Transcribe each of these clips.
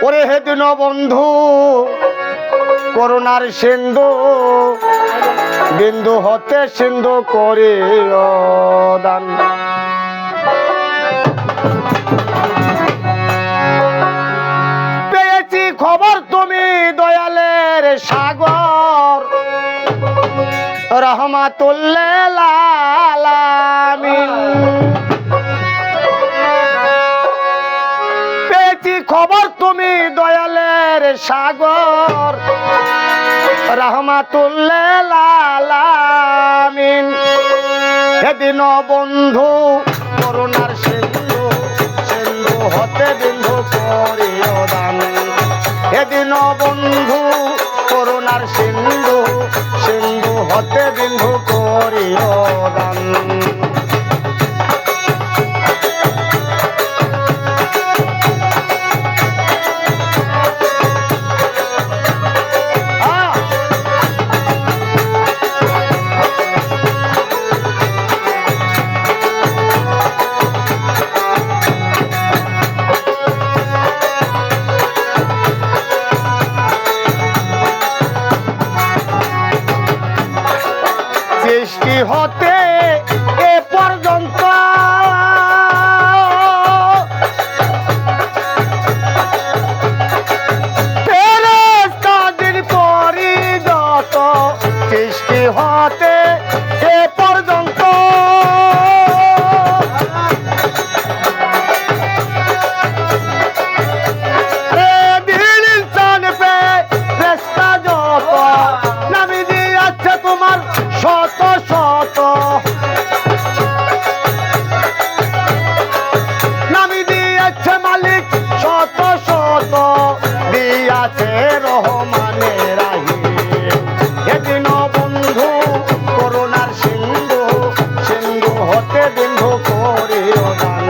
ওরে হে দীনবন্ধু করুণার সিন্ধু বিন্দু হতে সিন্ধু করে দান। পেয়েছি খবর তুমি দয়ালের সাগর রহমাতুল্লিল আলামিন। পেয়েছি খবর তুমি দয়ালের সাগর রহমাতুল্লিল আলামিন। হে দীনবন্ধু করুণার সিন্ধু সিন্ধু হতে বিন্ধু করিও দান। হে দীনবন্ধু করুণার সিন্ধু সিন্ধু হতে বিন্ধু করিও দান। সৃষ্টি হতে এ পর্যন্ত ফেরেশতাদের পরিযত সৃষ্টি হতে এ পর্যন্ত দিন ইনসান ফেরেশতা যত নামি দিয়েছে তোমার শত শত নামি দিয়েছে মালিক শত শত দিয়াছে রহমানের রাহিম। হে দীনবন্ধু করুণার সিন্ধু সিন্ধু হতে বিন্ধু করিও দান।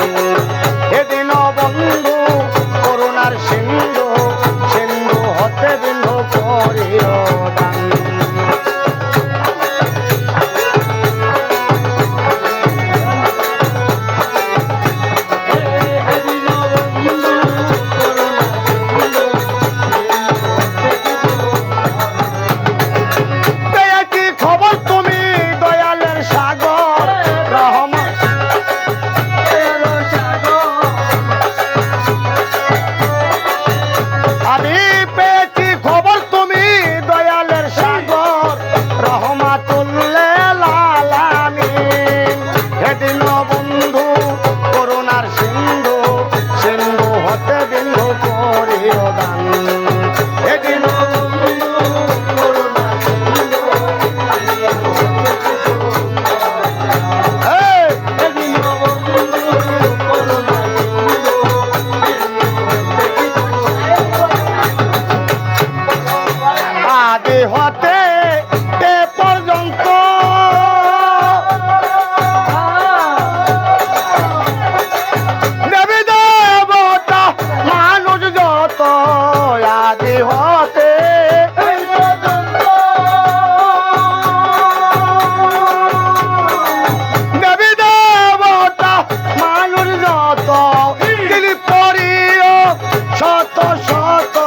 হে দীনবন্ধু করুণার সিন্ধু সিন্ধু হতে বিন্ধু করিও দান। হতে এ পর্যন্ত দেবী দেবতা মানুষ যত আদি হতে দেবী দেবতা মানুষ যত তিনি পরিও শত শত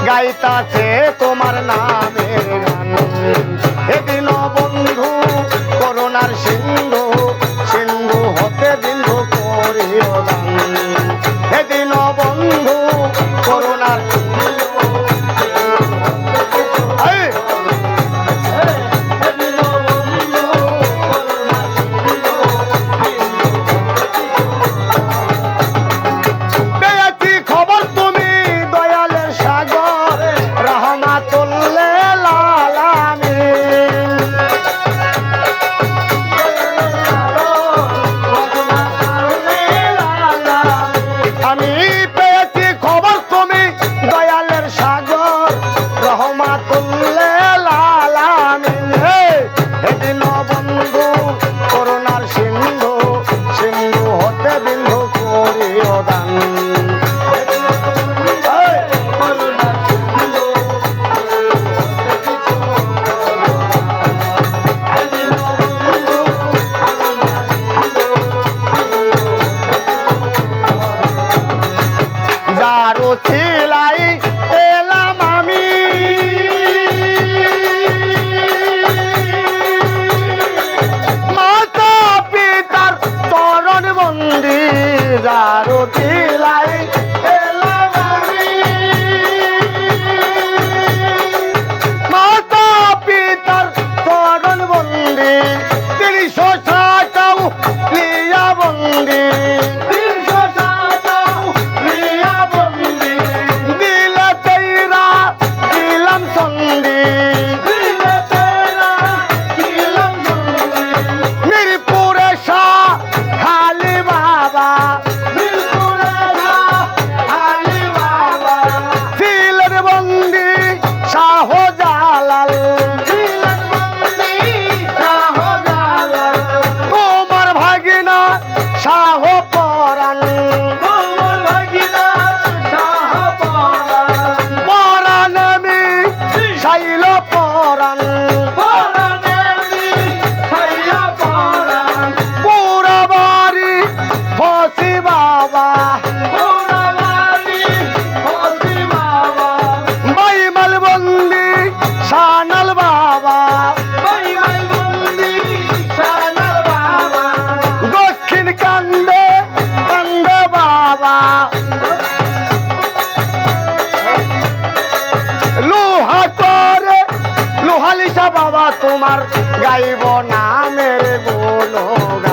গাইতাছে তোমার নামের গান। হে দীনবন্ধু করুণার সিন্ধু সিন্ধু হতে বিন্ধু করিও দান। হে দীনবন্ধু করুণার খবর তুমি দয়ালের সাগর রহমাতুল্লিল তোমার গাইব নামের গুণগান